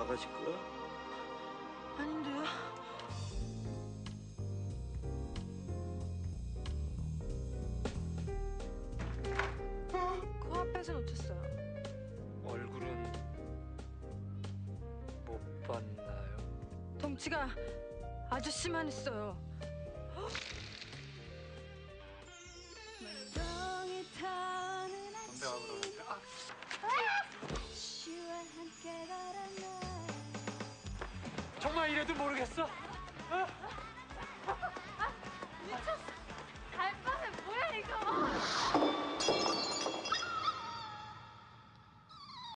아가씨 거야? 아닌데요? 코앞에서 놓쳤어요. 얼굴은 못 봤나요? 덩치가 아저씨만 있어요. 담배가 그러는데 정말 이래도 모르겠어?